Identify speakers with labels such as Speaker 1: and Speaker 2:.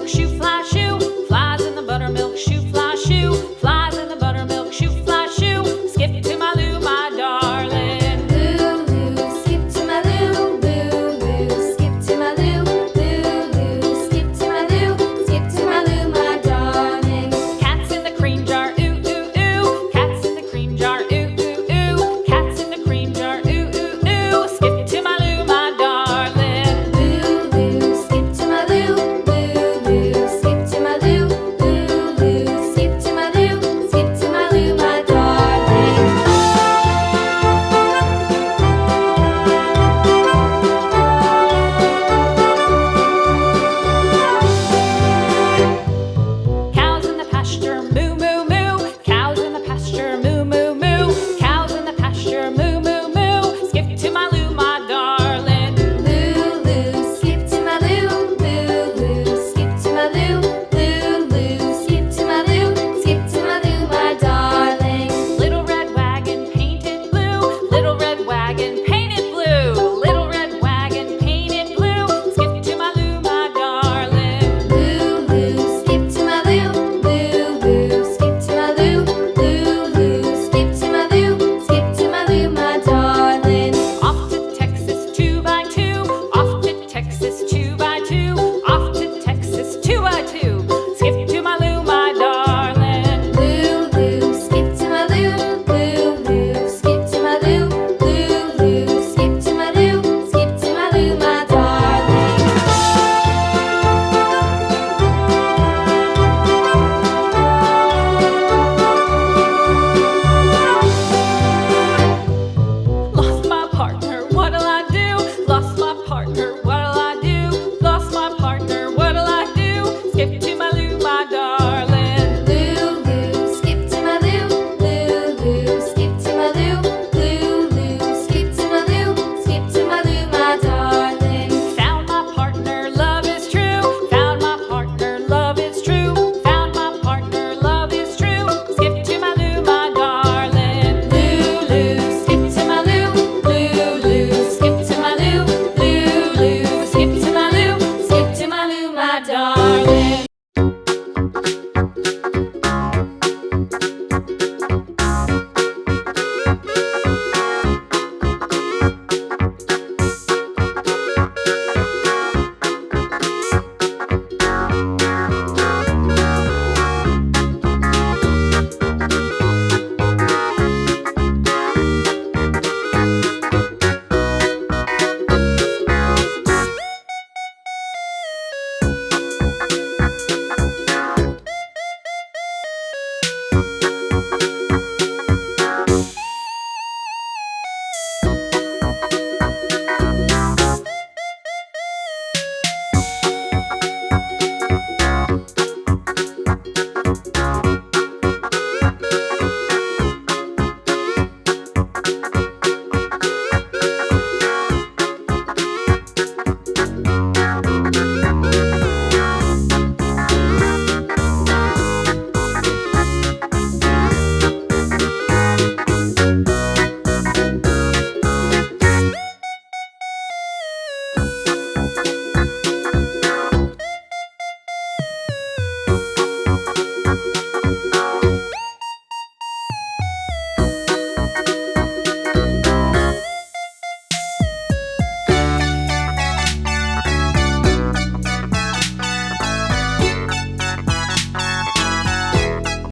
Speaker 1: buttermilk shoe, fly shoe. Flies in the buttermilk shoe, fly shoe. Flies in the buttermilk shoe, fly shoe. Skip to my Lou, my darling.
Speaker 2: Lulu, skip to my Lou, Lulu, skip to my Lou, Lulu, skip to my Lou, skip to my Lou, my darling.
Speaker 1: Cats in the cream jar, ooh, ooh, ooh. Cats in the cream jar, ooh, ooh, ooh. Cats in the cream jar, ooh, ooh, ooh. Skip to my Lou, my darling.
Speaker 2: Lulu, skip to my Lou, Lulu, skip to my Lou, Lulu, skip to my Lou, skip to my Lou, my darling.
Speaker 1: Cows in the pasture, moo, moo, moo. Cows in the pasture, moo, moo, moo. Cows in the pasture, moo, moo, moo. Skip to my Lou, my darling.
Speaker 2: Lulu, skip to my Lou, Lulu, skip to my Lou, Lulu, skip to my Lou, skip to my Lou, my darling.
Speaker 1: Little red wagon painted blue. Little red wagon painted blue. Little red wagon painted blue. Skip to my Lou, my darling.
Speaker 2: Lulu, skip to my Lou, Lulu, skip to my Lou, Lulu, skip to my Lou, skip to my Lou, my darling.
Speaker 1: Off to Texas 2x2. Off to Texas 2x2. Off to Texas 2x2. Skip to my Lou, my darling.
Speaker 2: Lulu, skip to my Lou, Lulu, skip to my Lou, Lulu, skip to my Lou, skip to my Lou, my darling.
Speaker 1: Lost my partner, what'll I do? Lost my partner, what'll I do? Lost my partner, what'll I do? Skip to my Lou, my darling.
Speaker 2: Lulu, skip to my Lou, Lulu, skip to my Lou, Lulu, skip to my Lou, skip to my Lou, my darling.
Speaker 1: Found my partner, love is true. Found my partner, love is true. Found my partner, love is true. Skip to my Lou, my darling.
Speaker 2: Lulu, skip to my Lou, Lulu, skip to my Lou, Lulu, skip to my Lou, skip to my Lou, my darling.